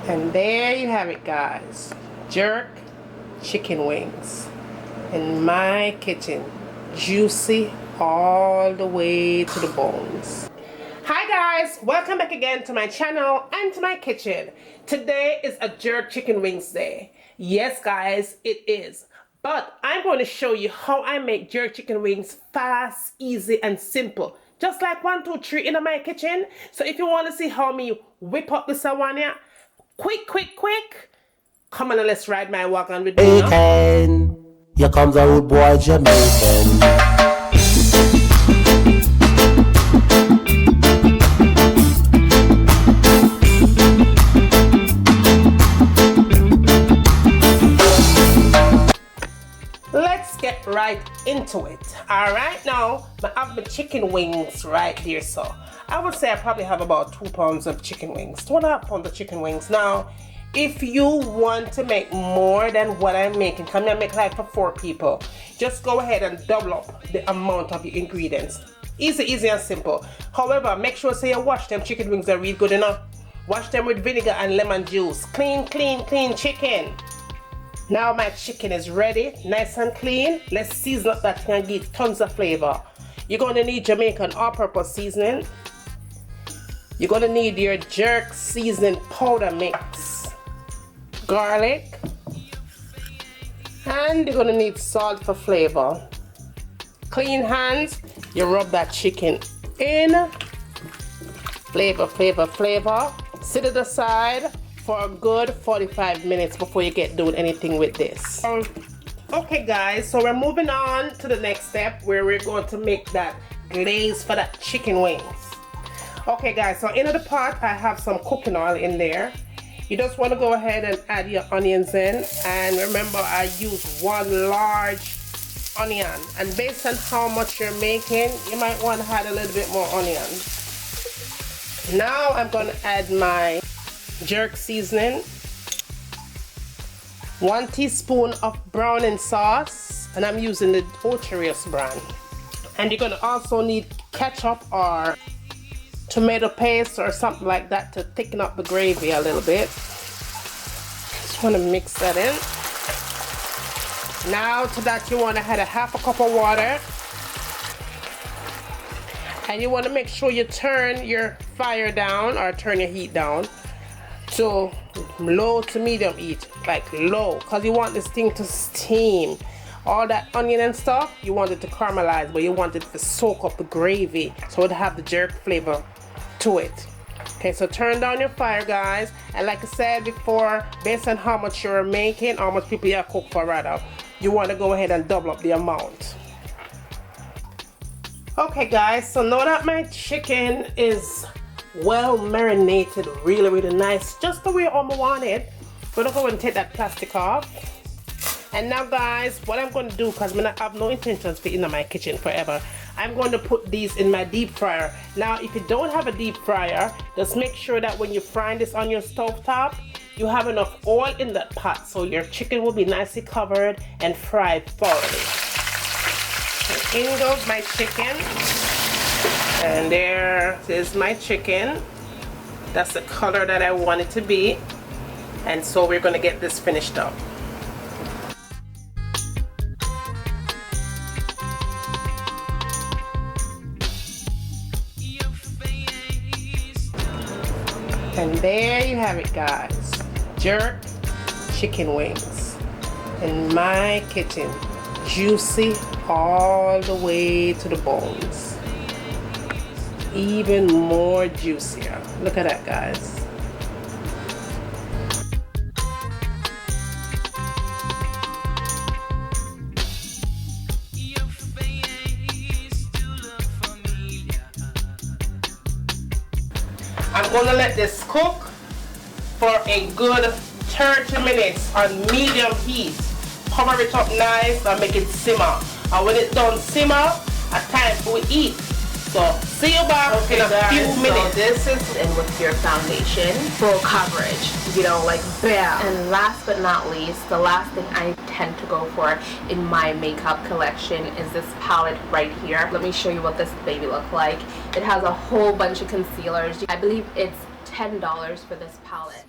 And there you have it, guys. Jerk chicken wings in my kitchen. Juicy all the way to the bones. Hi guys, welcome back again to my channel and to my kitchen. Today is a jerk chicken wings day. Yes guys, it is. But I'm going to show you how I make jerk chicken wings fast, easy and simple. Just like 1, 2, 3 in my kitchen. So if you want to see how me whip up this one here, quick, come on and let's ride my wagon with me. Jamaican, here comes a rude boy Jamaican. Let's get right into it. Alright, now I have my chicken wings right here. So I would say I probably have about 2 pounds of chicken wings, 2.5 pounds of chicken wings. Now if you want to make more than what I'm making, come here, make like for 4 people, just go ahead and double up the amount of your ingredients. Easy and simple. However, make sure say you wash them chicken wings are really good enough. Wash them with vinegar and lemon juice. Clean chicken. Now my chicken is ready, nice and clean. Let's season up that and give tons of flavor. You're going to need Jamaican all-purpose seasoning. You're going to need your jerk seasoning powder mix, garlic, and you're going to need salt for flavor. Clean hands, you rub that chicken in. Flavor. Sit it aside for a good 45 minutes before you get doing anything with this. Okay guys, so we're moving on to the next step where we're going to make that glaze for that chicken wings. Okay guys, so in the pot I have some cooking oil in there. You just want to go ahead and add your onions in, and remember I use 1 large onion, and based on how much you're making you might want to add a little bit more onions. Now I'm going to add my jerk seasoning, 1 teaspoon of browning sauce, and I'm using the Oterious brand. And you're going to also need ketchup or tomato paste or something like that to thicken up the gravy a little bit. Just want to mix that in. Now to that you want to add a 1/2 cup of water, and you want to make sure you turn your fire down or turn your heat down to low to medium heat, like low, because you want this thing to steam. All that onion and stuff, you want it to caramelize, but you want it to soak up the gravy so it have the jerk flavor to it. Okay, so turn down your fire guys, and like I said before, based on how much you're making, how much people you cook for rather, you want to go ahead and double up the amount. Okay guys, so now that my chicken is well marinated, really nice, just the way I want it, I'm gonna go and take that plastic off. And now guys, what I'm going to do, because I have no intentions of being in my kitchen forever, I'm going to put these in my deep fryer. Now if you don't have a deep fryer, just make sure that when you're frying this on your stove top, you have enough oil in that pot so your chicken will be nicely covered and fried thoroughly. So in goes my chicken, and there is my chicken. That's the color that I want it to be, and so we're going to get this finished up. And there you have it guys, jerk chicken wings in my kitchen, juicy all the way to the bones, even more juicier. Look at that guys. I'm going to let this cook for a good 30 minutes on medium heat. Cover it up nice and make it simmer. And when it's done simmer, it's time for eat. So see you back in a few minutes. So this is in with your foundation, full coverage, you know, like bam. And last but not least, the last thing I tend to go for in my makeup collection is this palette right here. Let me show you what this baby looks like. It has a whole bunch of concealers. I believe it's $10 for this palette.